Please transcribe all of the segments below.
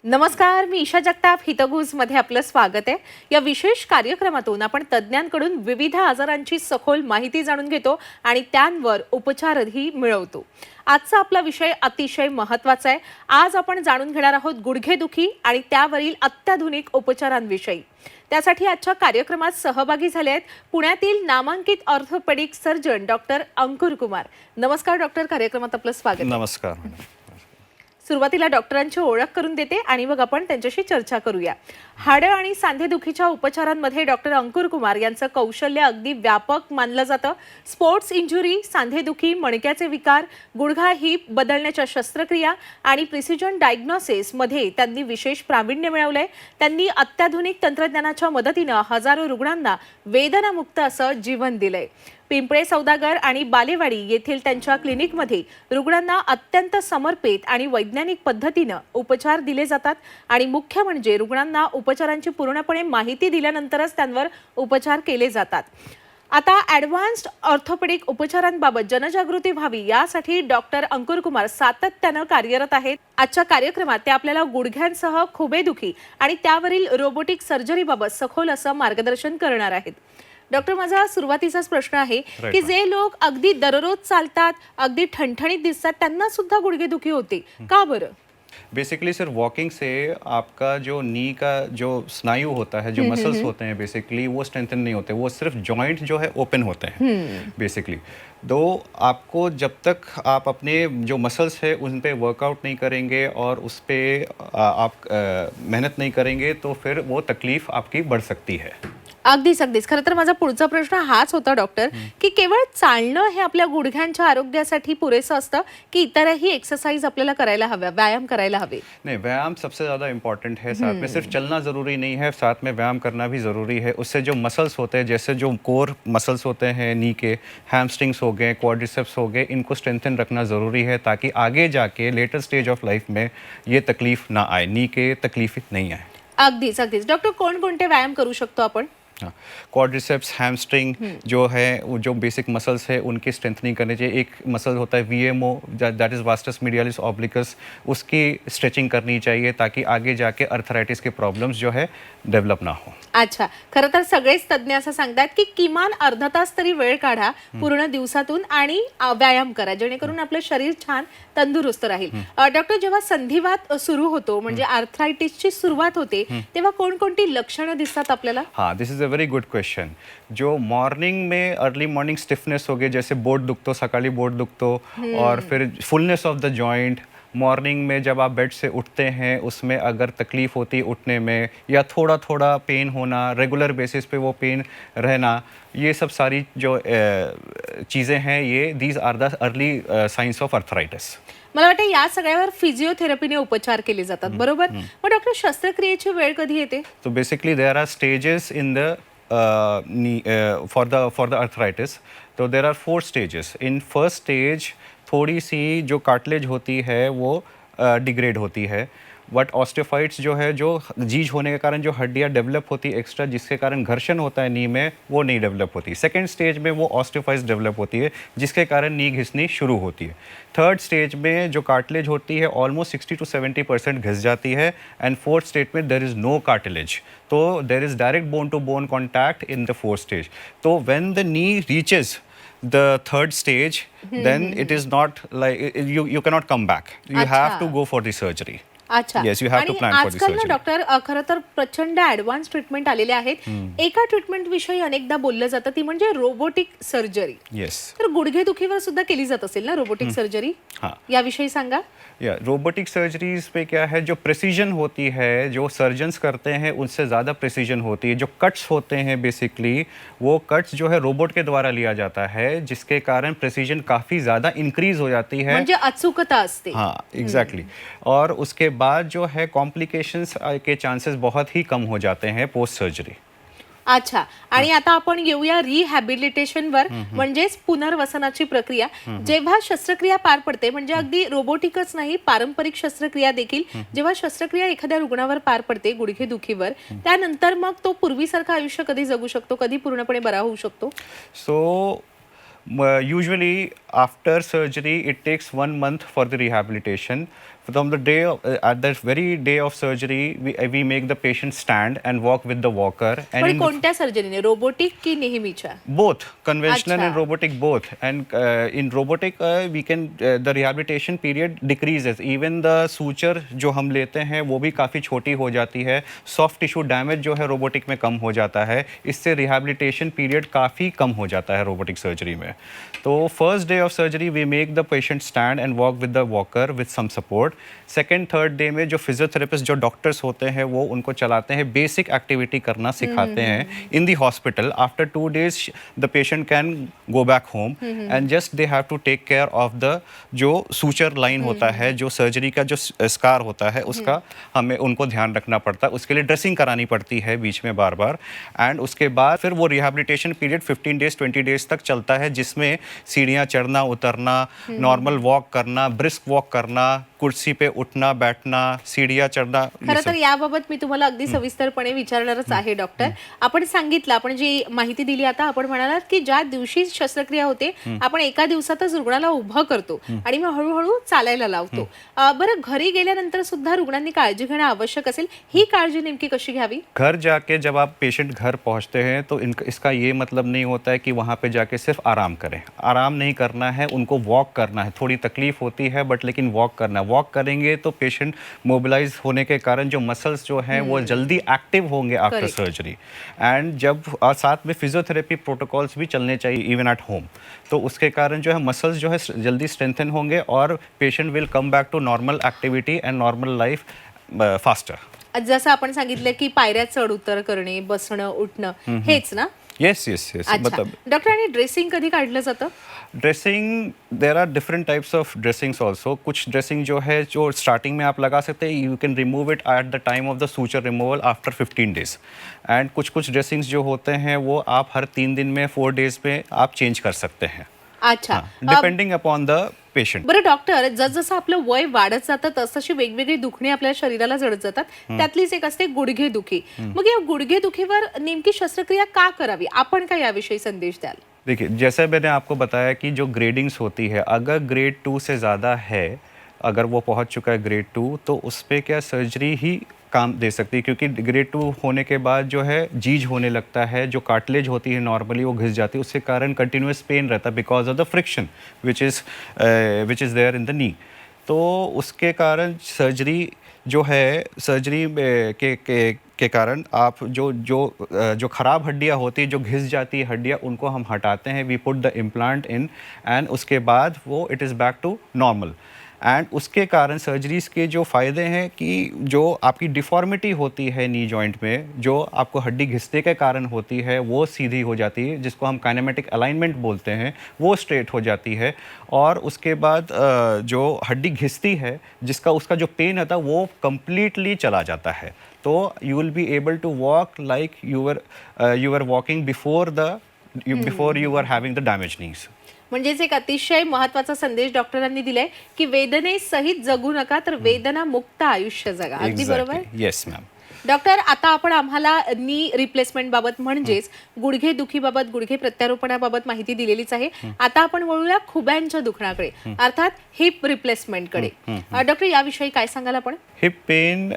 नमस्कार, मी ईशा जगताप. हितगुजमध्ये आपलं स्वागत आहे. या विशेष कार्यक्रमातून आपण तज्ज्ञांकडून विविध आजारांची सखोल माहिती जाणून घेतो आणि त्यांवर उपचारही मिळवतो. आजचा आपला विषय अतिशय महत्त्वाचा आहे. आज आपण जाणून घेणार आहोत गुडघेदुखी आणि त्यावरील अत्याधुनिक उपचारांविषयी. त्यासाठी आजच्या कार्यक्रमात सहभागी झाले आहेत पुण्यातील नामांकित ऑर्थोपेडिक सर्जन डॉक्टर अंकुर कुमार. नमस्कार डॉक्टर, कार्यक्रमात आपलं स्वागत. नमस्कार. सुरुवातीला डॉक्टरांची ओळख करून देते आणि मग आपण त्यांच्याशी चर्चा करूया. हाडं आणि सांधेदुखीच्या उपचारांमध्ये डॉक्टर अंकुर कुमार यांचं कौशल्य अगदी व्यापक मानलं जातं. स्पोर्ट्स इंजुरी, सांधेदुखी, मणक्याचे विकार, गुडघा हिप बदलण्याच्या शस्त्रक्रिया आणि प्रिसिजन डायग्नोसिस मध्ये त्यांनी विशेष प्रावीण्य मिळवलंय. त्यांनी अत्याधुनिक तंत्रज्ञानाच्या मदतीनं हजारो रुग्णांना वेदनामुक्त असं जीवन दिलंय. पिंपळे सौदागर आणि बालेवाडी येथील त्यांच्या क्लिनिकमध्ये रुग्णांना अत्यंत समर्पित आणि वैज्ञानिक पद्धतीनं उपचार दिले जातात आणि मुख्य म्हणजे रुग्णांना उपचारांची पूर्णपणे माहिती दिल्यानंतरच त्यांवर उपचार केले जातात. आता ॲडव्हान्स्ड ऑर्थोपेडिक उपचारांबाबत जनजागृती व्हावी यासाठी डॉक्टर अंकुर कुमार सातत्यानं कार्यरत आहेत. आजच्या कार्यक्रमात ते आपल्याला गुडघ्यांसह खुबेदुखी आणि त्यावरील रोबोटिक सर्जरीबाबत सखोल असं मार्गदर्शन करणार आहेत. डॉक्टर, माझा सुरुवातीचाच प्रश्न आहे की जे लोक अगदी दररोज चालतात, अगदी ठणठणीत दिसतात, त्यांना सुद्धा गुडघेदुखी होते का बरं? बेसिकली सर वॉकिंग से आपका जो नी का जो स्नायु होता है, जो मसल्स होते हैं बेसिकली वो स्ट्रेंथन नहीं होते, वो सिर्फ जॉइंट जो है ओपन होते हैं बेसिकली. तो आपको जब तक आप अपने जो मसल्स है उन पे वर्कआउट नहीं करेंगे और उस पर आप मेहनत नहीं करेंगे तो फिर वो तकलीफ आपकी बढ़ सकती है. अगदीच अगदीच. खरं तर माझा पुढचा प्रश्न हाच होता डॉक्टर, की केवळ चालणं हे आपल्या गुडघ्यांच्या आरोग्यासाठी पुरेसं असतं की इतरही एक्सरसाइज आपल्याला करायला हव्या, व्यायाम करायला हवे? नहीं, व्यायाम सबसे ज़्यादा इम्पॉर्टेंट है. साथ में सिर्फ चलना ज़रूरी नहीं है, साथ में व्यायाम करना भी ज़रूरी है. उससे जो मसल्स होते हैं, जैसे जो कोर मसल्स होते हैं नी के, हैमस्ट्रिंग्स हो गए, क्वाड्रिसेप्स हो गए, इनको स्ट्रेंथन रखना ज़रूरी है ताकि आगे जाके लेटर स्टेज ऑफ लाइफ में ये तकलीफ ना आए, नी के तकलीफ नहीं आए. अगदीच अगदीज. डॉक्टर, कोणकोणते व्यायाम करू शकतो आपण? क्वाड्रिसेप्स, हैमस्ट्रिंग जो है, जो बेसिक मसल्स है उनकी स्ट्रेंथनिंग करनी चाहिए. एक मसल होता है VMO, that is vastus medialis ऑब्लिकस, उसकी स्ट्रेचिंग करनी चाहिए ताकि आगे जाके अर्थराइटिस के प्रॉब्लम्स जो है डेव्हलप ना हो. अच्छा, खरं तर सगळेच तज्ज्ञ असं सांगतात की किमान अर्धा तास तरी वेळ काढा पूर्ण दिवसातून आणि व्यायाम करा, जेणेकरून आपलं शरीर छान तंदुरुस्त राहील. डॉक्टर, जेव्हा संधिवात सुरू होतो म्हणजे आर्थरायटिसची सुरुवात होते तेव्हा कोणकोणती लक्षणं दिसतात आपल्याला? हाँ, this is a very good question. जो मॉर्निंग में अर्ली मॉर्निंग स्टिफनेस हो गई, जैसे बोट दुखतो, सकाळी बोट दुखतो, और फिर fullness of the joint. Morning में जब आप बेड से उठते हैं उसमें अगर तकलीफ होती है उठने में, या थोड़ा थोड़ा पेन होना, रेगुलर बेसिस पे वो पेन रहना, ये सब सारी जो चीज़ें हैं, ये these are the early signs of arthritis. मला वाटतं या सगळ्यावर फिजिओथेरपीने उपचार केले जातात, बरोबर? मग डॉक्टर, शस्त्रक्रियेची वेळ कधी येते? तो basically there are stages in the for the arthritis. तो there are 4 stages. In first stage थोड़ी सी जो कार्टिलेज होती है वो डिग्रेड होती है, बट ऑस्टियोफाइट्स जो है, जो जीज होने के कारण जो हड्डियाँ डेवलप होती है एक्स्ट्रा, जिसके कारण घर्षण होता है नी में, वो नहीं डेवलप होती. सेकेंड स्टेज में वो ऑस्टियोफाइट्स डेवलप होती है जिसके कारण नी घिसनी शुरू होती है. थर्ड स्टेज में जो कार्टिलेज होती है ऑलमोस्ट 60 to 70% घिस जाती है. एंड फोर्थ स्टेज में देर इज़ नो कार्टिलेज, तो there is direct bone to bone contact in the fourth stage. तो when the knee reaches the third stage, then it is not like you cannot come back. You have to go for the surgery. अच्छा. Yes, you have to plan for the आजकाल ना surgery. Doctor, खरं तर प्रचंड advance treatment आलेले आहेत. एका treatment विषयी अनेकदा बोललं जातं, ती म्हणजे रोबोटिक सर्जरी. Yes. तर गुडघेदुखीवर सुद्धा केली जात असेल ना रोबोटिक सर्जरी? हाँ. याविषयी सांगा. या रोबोटिक सर्जरीज पे क्या है, जो प्रिसीजन होती है, जो सर्जन्स करते हैं उनसे ज़्यादा प्रिसीजन होती है. जो कट्स होते हैं बेसिकली, वो कट्स जो है रोबोट के द्वारा लिया जाता है, जिसके कारण प्रिसीजन काफ़ी ज़्यादा इंक्रीज हो जाती है. म्हणजे अचूकता असते. हाँ, एग्जैक्टली. और उसके बाद जो है कॉम्प्लिकेशंस के चांसेस बहुत ही कम हो जाते हैं पोस्ट सर्जरी. अच्छा, आणि आता आपण येऊया रिहॅबिलिटेशनवर, म्हणजेच पुनर्वसनाची प्रक्रिया. जेव्हा शस्त्रक्रिया पार पडते, म्हणजे अगदी रोबोटिकच नाही, पारंपरिक शस्त्रक्रिया देखील, जेव्हा शस्त्रक्रिया एखाद्या रुग्णावर पार पडते गुडघेदुखीवर, त्यानंतर मग तो पूर्वीसारखं आयुष्य कधी जगू शकतो, कधी पूर्णपणे बरा होऊ शकतो? So usually after surgery it takes 1 month for the rehabilitation. From the day at the very day of surgery, we make the patient stand and walk with the walker. And पण in कोणत्या सर्जरीने, robotic की नेहमीच्या? both conventional and अच्छा. robotic both. And in robotic we can the rehabilitation period decreases. Even the suture जो हम लेते हैं वो भी काफ़ी छोटी हो जाती है. Soft tissue damage जो है robotic में कम हो जाता है. इससे rehabilitation period काफ़ी कम हो जाता है robotic surgery में. तो first day of surgery we make the patient stand and walk with the walker with some support. Second third day में जो फिजियोथेरेपिस्ट जो डॉक्टर्स होते हैं वो उनको चलाते हैं, बेसिक एक्टिविटी करना सिखाते हैं in the hospital. After 2 days the patient can go back home and just they have to take care of the जो सूचर लाइन होता है, जो सर्जरी का जो स्कार होता है उसका हमें उनको ध्यान रखना पड़ता है. उसके लिए ड्रेसिंग करानी पड़ती है बीच में बार बार. एंड उसके बाद फिर वो रिहैबिलिटेशन पीरियड 15 days 20 days तक चलता है, जिसमें सीढ़ियाँ चढ़ना उतरना, नॉर्मल वॉक करना, ब्रिस्क वॉक करना, कुर्सी पे उठना बैठना, सीढ़ियाँ चढ़ना. खरं तर याबाबत मी तुम्हाला अगदी सविस्तरपणे विचारणारच आहे डॉक्टर. आपण सांगितलं, आपण जी माहिती दिली आता, आपण म्हणालात की ज्या दिवशी शस्त्रक्रिया होते आपण एका दिवसातच रुग्णाला उभं करतो आणि मग हळूहळू चालायला लावतो. बरं, घरी गेल्यानंतर सुद्धा रुग्णांनी काळजी घेणं आवश्यक असेल, ही काळजी नेमकी कशी घ्यावी? घर जाके जब आप पेशेंट घर पहुंचते हैं तो इसका ये मतलब नहीं होता है कि वहाँ पे जाके सिर्फ आराम करें. आराम नहीं करना है, उनको वॉक करना है. थोड़ी तकलीफ होती है बट लेकिन वॉक करना है. वॉक करेंगे तो पेशेंट मोबिलाइज होने के कारण जो मसल्स जो हैं वो जल्दी एक्टिव होंगे आफ्टर सर्जरी. एंड जब साथ में फिजियोथेरेपी प्रोटोकॉल्स भी चलने चाहिए इवन एट होम. तो उसके कारण जो है मसल्स जो है जल्दी स्ट्रेंथन होंगे और patient will come back to normal activity and normal life faster. जसं आपण सांगितलं की पायऱ्या चढ उतर करणे, बसणं उठणं, हेच ना? Yes yes yes. अच्छा डॉक्टर, आणि ड्रेसिंग कधी काढलं जातं? Dressing there are different types of dressings also. कुछ ड्रेसिंग जो है जो स्टार्टिंग में आप लगा सकते हैं, you can remove it at the time of the suture removal after 15 days. End कुछ ड्रेसिंग्स जो होते हैं वो आप हर 3 दिन में 4 days में आप चेंज कर सकते हैं. अच्छा. Depending upon the patient. बरं डॉक्टर, जसजसं आपलं वय वाढत जातं तसशी वेगवेगळी दुखणी आपल्या शरीराला जडत जातात. त्यातलीच एक असते गुडघे दुखी. मग या गुडघे दुखीवर नेमकी शस्त्रक्रिया का करावी, आपण काय याविषयी संदेश द्याल? देखिए, जैसे मैंने आपको बताया कि जो ग्रेडिंग्स होती है, अगर ग्रेड 2 से ज़्यादा है, अगर वो पहुंच चुका है ग्रेड 2, तो उस पर क्या सर्जरी ही काम दे सकती है. क्योंकि ग्रेड 2 होने के बाद जो है जीज होने लगता है, जो कार्टिलेज होती है नॉर्मली वो घिस जाती है, उसके कारण कंटिन्यूस पेन रहता है because of the friction which is there in the knee. तो उसके कारण सर्जरी जो है, सर्जरी के कारण आप जो ख़राब हड्डियाँ होती हैं, जो घिस जाती है हड्डियाँ, उनको हम हटाते हैं. We put the implant in and उसके बाद वो it is back to normal. And उसके कारण सर्जरीज़ के जो फ़ायदे हैं कि जो आपकी डिफ़ॉर्मिटी होती है नी जॉइंट में, जो आपको हड्डी घिसने के कारण होती है, वो सीधी हो जाती है, जिसको हम काइनेमेटिक अलाइनमेंट बोलते हैं, वो स्ट्रेट हो जाती है. और उसके बाद जो हड्डी घिसती है, उसका जो पेन आता है वो कम्प्लीटली चला जाता है. तो you will be able to walk like you were walking before you are having the damage knees. म्हणजेच एक अतिशय महत्त्वाचा संदेश डॉक्टरांनी दिलाय की वेदनेसहित जगू नका, तर वेदना मुक्त आयुष्य जगा. अगदी बरोबर. Yes ma'am. डॉक्टर, आता आपण आम्हाला नी रिप्लेसमेंट बाबत म्हणजेच गुडघे दुखीबाबत, गुडघे प्रत्यारोपणाबाबत माहिती दिलेलीच आहे. आता आपण वळूया खुब्यांच्या दुखण्याकडे, अर्थात हिप रिप्लेसमेंटकडे. डॉक्टर, याविषयी काय सांगाल आपण? हिप पेन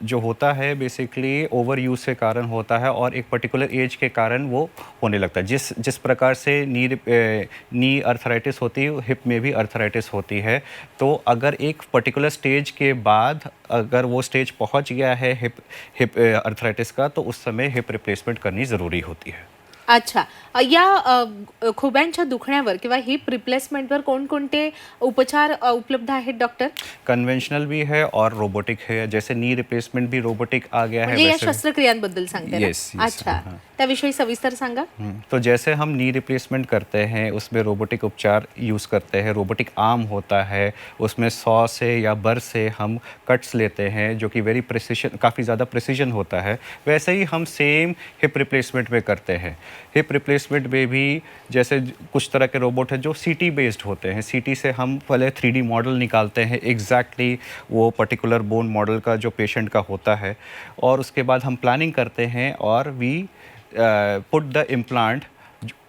जो होता है बेसिकली ओवर यूज के कारण होता है और एक पर्टिकुलर एज के कारण वो होने लगता है. जिस प्रकार से नी अर्थराइटिस होती है, हिप में भी अर्थराइटिस होती है. तो अगर एक पर्टिकुलर स्टेज के बाद अगर वो स्टेज पहुंच गया है हिप अर्थराइटिस का, तो उस समय हिप रिप्लेसमेंट करनी ज़रूरी होती है. अच्छा, या खुब्यांच्या दुखण्यावर किंवा हिप रिप्लेसमेंटवर कोणकोणते उपचार उपलब्ध आहेत डॉक्टर? कन्वेंशनल भी है और रोबोटिक है. जैसे नी रिप्लेसमेंट भी रोबोटिक आ गया है. या शस्त्रक्रियांबद्दल सांगते ना? अच्छा, त्याविषयी सविस्तर सांगा. तो जैसे हम नी रिप्लेसमेंट करते हैं, उसमें रोबोटिक उपचार यूज़ करते हैं. रोबोटिक आर्म होता है, उसमें 100 से या बर से हम कट्स लेते हैं, जो कि वेरी प्रिसीजन, काफ़ी ज़्यादा प्रिसीजन होता है. वैसे ही हम सेम हिप रिप्लेसमेंट में करते हैं. हिप रिप्लेसमेंट में भी जैसे कुछ तरह के रोबोट हैं जो सीटी बेस्ड होते हैं. सीटी से हम पहले 3D मॉडल निकालते हैं, एग्जैक्टली वो पर्टिकुलर बोन मॉडल का जो पेशेंट का होता है, और उसके बाद हम प्लानिंग करते हैं और we put the implant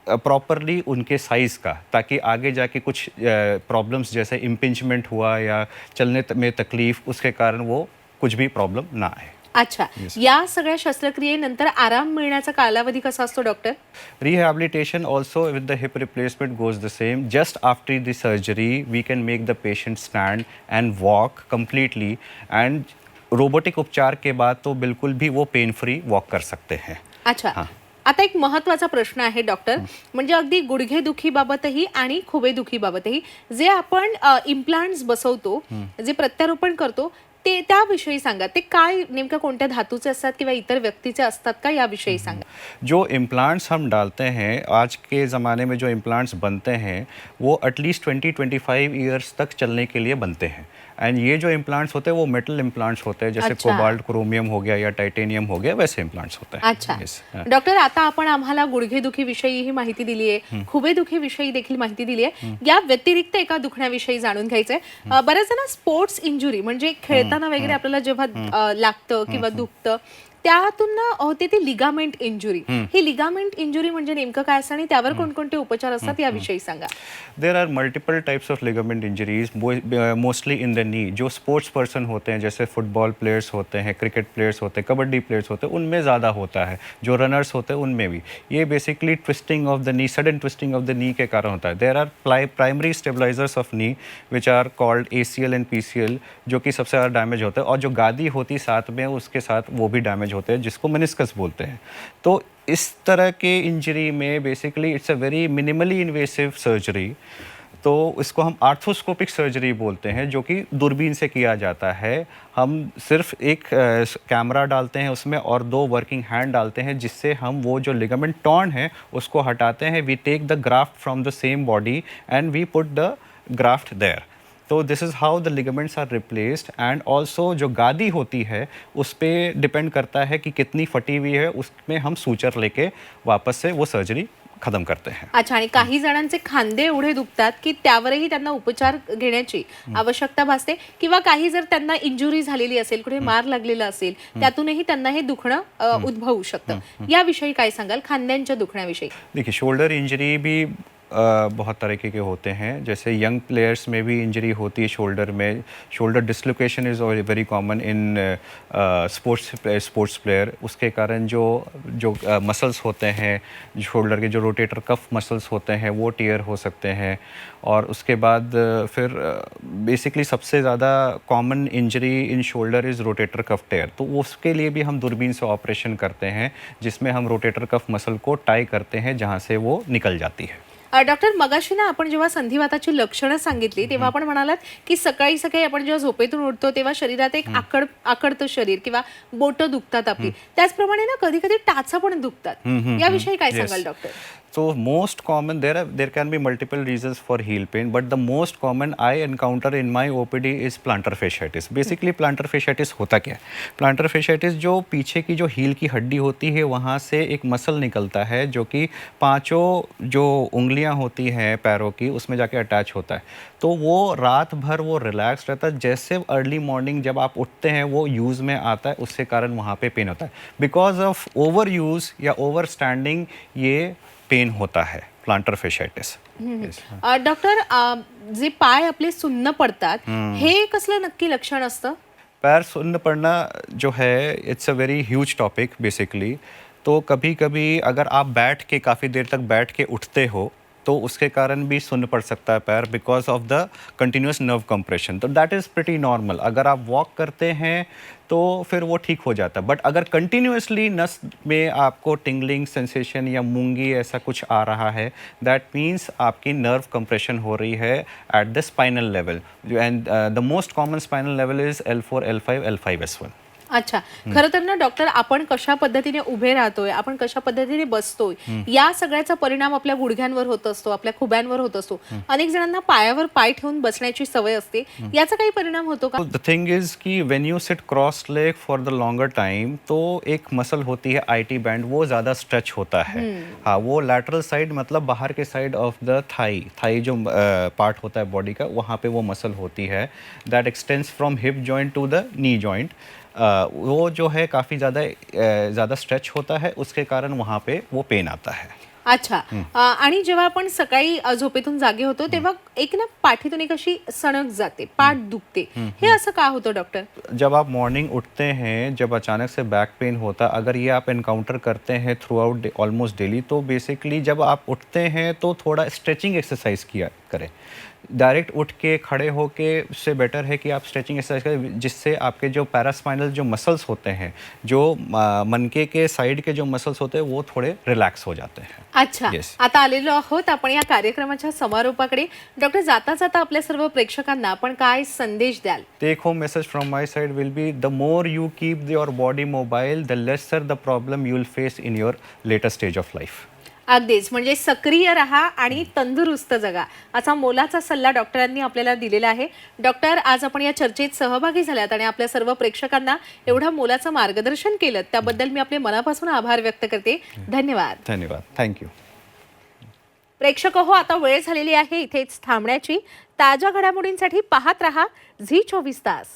properly उनके साइज़ का, ताकि आगे जाके कुछ प्रॉब्लम्स जैसे इम्पिंचमेंट हुआ या चलने में तकलीफ, उसके कारण वो कुछ भी प्रॉब्लम ना आए. अच्छा, या सगळ्या शस्त्रक्रियेनंतर आराम मिळण्याचा कालावधी कसा असतो doctor? Rehabilitation also with the hip replacement goes the same. Just after the surgery, we can make the patient stand and walk completely. And robotic उपचार के बाद तो बिल्कुल भी वो पेन फ्री वॉक कर सकते हैं. अच्छा, आता एक महत्त्वाचा प्रश्न आहे डॉक्टर, म्हणजे अगदी गुडघेदुखीबाबतही आणि खुबेदुखीबाबतही जे आपण इम्प्लांट्स बसवतो, जे प्रत्यारोपण करतो, ते त्याविषयी सांगा. ते काय नेमकं कोणत्या धातूचे असतात किंवा इतर व्यक्तीचे असतात का, याविषयी सांगा. जो इम्प्लांट्स हम डालते हैं, आज के ज़माने में जो इम्प्लांट्स बनते हैं वो एटलीस्ट 20-25 ईयर्स तक चलने के लिए बनते हैं. एंड ये जो इम्प्लांट्स होते हैं वो मेटल इम्प्लांट्स होते हैं, जैसे अच्छा. कोबाल्ट क्रोमियम हो गया या टाइटेनियम हो गया, वैसे इम्प्लांट्स होते हैं. अच्छा Yes. डॉक्टर, आता आपण आम्हाला गुडघेदुखीविषयी ही माहिती दिली आहे, खुबेदुखीविषयी देखील माहिती दिली आहे. या व्यतिरिक्त एका दुखण्याविषयी जाणून घ्यायचंय. बऱ्याच जण स्पोर्ट्स इंजुरी म्हणजे खेळताना वगैरे आपल्याला जेव्हा लागतं किंवा दुखतं, त्यातून होते ती लिगामेंट इंजुरी. ही लिगामेंट इंजुरी म्हणजे नेमकं काय असतं आणि त्यावर कोणकोणते उपचार असतात, याविषयी सांगा. There are multiple types of ligament injuries, mostly in the नी. जो स्पोर्ट्स पर्सन होते हैं, जैसे फुटबॉल प्लेयर्स होते हैं, क्रिकेट प्लेयर्स होते हैं, कबड्डी प्लेयर्स होते हैं, उनमें ज़्यादा होता है. जो रनर्स होते हैं उनमें भी. ये basically twisting of the knee, sudden twisting of the knee के कारण होता है. There are primary stabilisers of knee which are called ACL and PCL, जो कि सबसे ज़्यादा डैमेज होता है. और जो गादी होती साथ में, उसके साथ वो भी डैमेज होते हैं, जिसको मेनिस्कस बोलते हैं. तो इस तरह के इंजरी में basically it's a very minimally invasive surgery. तो इसको हम आर्थोस्कोपिक सर्जरी बोलते हैं, जो कि दूरबीन से किया जाता है. हम सिर्फ एक कैमरा डालते हैं उसमें और 2 वर्किंग हैंड डालते हैं, जिससे हम वो जो लिगामेंट टॉर्न है उसको हटाते हैं. We take the graft from the same body and we put the graft there. तो this is how the ligaments are replaced. And also जो गादी होती है उस पर डिपेंड करता है कि कितनी फटी हुई है, उसमें हम सूचर लेके वापस से वो सर्जरी खत्म करते हैं. अच्छा, आणि काही जणांचे खांदे एवढे दुखतात की त्यावरही त्यांना उपचार घेण्याची आवश्यकता भासते, किंवा काही जर त्यांना इंजुरी झालेली असेल, कुठे मार लागलेला असेल, त्यातूनही त्यांना हे दुखणं उद्भवू शकतं. याविषयी काय सांगाल, खांद्यांच्या दुखण्याविषयी? देखिए, शोल्डर इंजरी भी बहुत तरीके के होते हैं. जैसे यंग प्लेयर्स में भी इंजरी होती है शोल्डर में. Shoulder dislocation is very common in sports player. उसके कारण जो मसल्स होते हैं, शोल्डर के जो रोटेटर कफ मसल्स होते हैं, वो टियर हो सकते हैं. और उसके बाद फिर बेसिकली सबसे ज़्यादा common injury in shoulder is rotator cuff tear. तो उसके लिए भी हम दूरबीन से ऑपरेशन करते हैं, जिसमें हम रोटेटर कफ मसल को टाई करते हैं, जहाँ से वो निकल जाती है. डॉक्टर, मगाशी ना आपण जेव्हा संधिवाताची लक्षणं सांगितली तेव्हा आपण म्हणालात की सकाळी सकाळी आपण जेव्हा झोपेतून उठतो तेव्हा शरीरात एक आकडतं शरीर किंवा बोटं दुखतात आपली. त्याचप्रमाणे ना कधी कधी टाचा पण दुखतात. याविषयी काय सांगाल doctor? So most common, there can be multiple reasons for heel pain, but the most common I encounter in my OPD is plantar fasciitis. Basically plantar fasciitis होता क्या है? Plantar fasciitis जो पीछे की जो हील की हड्डी होती है, वहाँ से एक मसल निकलता है, जो कि 5 जो उंगलियाँ होती हैं पैरों की, उसमें जाके अटैच होता है. तो वो रात भर वो रिलैक्स रहता है. जैसे अर्ली मॉर्निंग जब आप उठते हैं वो यूज़ में आता है, उसके कारण वहाँ पे पेन होता है. बिकॉज ऑफ ओवर यूज़ या ओवर स्टँडिंग ये पेन होता है, प्लांटर फेशाइटिस. डॉक्टर, जे पाय आपले सुन्न पडतात, हे कसलं नक्की लक्षण असतं? पैर सुन्न पड़ना जो है, it's a very huge topic basically. तो कभी कभी अगर आप बैठ के काफ़ी देर तक बैठ के उठते हो तो उसके कारण भी सुन्न पड़ सकता है पैर, because of the continuous nerve compression. तो दैट इज़ प्रिटी नॉर्मल. अगर आप वॉक करते हैं तो फिर वो ठीक हो जाता है. बट अगर कंटिन्यूसली नस में आपको टिंगलिंग सेंसेशन या मूंगी ऐसा कुछ आ रहा है, दैट मीन्स आपकी नर्व कंप्रेशन हो रही है at the spinal level. End the most common spinal level is L4, L5, L5S1. अच्छा, खरं तर ना डॉक्टर, आपण कशा पद्धतीने उभे राहतोय, आपण कशा पद्धतीने बसतोय, या सगळ्याचा परिणाम आपल्या गुडघ्यांवर होत असतो, आपल्या खुब्यांवर होत असतो. अनेक जणांना पायावर पाय ठेवून बसण्याची सवय असते. याचा काही परिणाम होतो का? द थिंग इज कि when you sit cross leg for the longer time, तो एक मसल होती है IT बैंड, वो ज़्यादा स्ट्रेच होता है. हाँ, वो लैटरल साइड मतलब बाहर के साइड ऑफ द थाई जो पार्ट होता है बॉडी का, वहाँ पे वो मसल होती है. That extends from hip joint to the knee joint. वो जो है काफ़ी ज़्यादा स्ट्रेच होता है, उसके कारण वहाँ पे वो पेन आता है. अच्छा. आणि जेव्हा आपण सकाळी झोपेतून जागे होतो तेव्हा एक ना पाठीतून एक अशी सणक जाते, पाठ दुखते. हे असं का होतं डॉक्टर? जब आप मॉर्निंग उठते हैं, जब अचानक से बैक पेन होता, अगर ये आप एनकाउंटर करते हैं थ्रू आउट ऑलमोस्ट डेली, तो बेसिकली जब आप उठते हैं तो थोड़ा स्ट्रेचिंग एक्सरसाइज किया करें. डायरेक्ट उठ के खड़े होके उससे बेटर है कि आप स्ट्रेचिंग एक्सरसाइज करें, जिससे आपके जो पैरास्पाइनल जो मसल्स होते हैं, जो मनके के साइड के जो मसल्स होते हैं, वो थोड़े रिलैक्स हो जाते हैं. अच्छा. Yes. आता आलेलो आहोत आपण या कार्यक्रमाच्या समारोपाकडे. डॉक्टर, जाता जाता आपल्या सर्व प्रेक्षकांना आपण काय संदेश द्याल? Take home message from my side will be, the more you keep your body mobile, the lesser the problem you will face in your later stage of life. अगदीच, म्हणजे सक्रिय राहा आणि तंदुरुस्त जगा, असा मोलाचा सल्ला डॉक्टरांनी आपल्याला दिलेला आहे. डॉक्टर, आज आपण या चर्चेत सहभागी झाल्यात आणि आपल्या सर्व प्रेक्षकांना एवढं मोलाचं मार्गदर्शन केलं त्याबद्दल मी आपले मनापासून आभार व्यक्त करते. धन्यवाद. धन्यवाद. थँक्यू. प्रेक्षक हो, आता वेळ झालेली आहे इथेच थांबण्याची. ताज्या घडामोडींसाठी पाहत रहा झी 24 तास.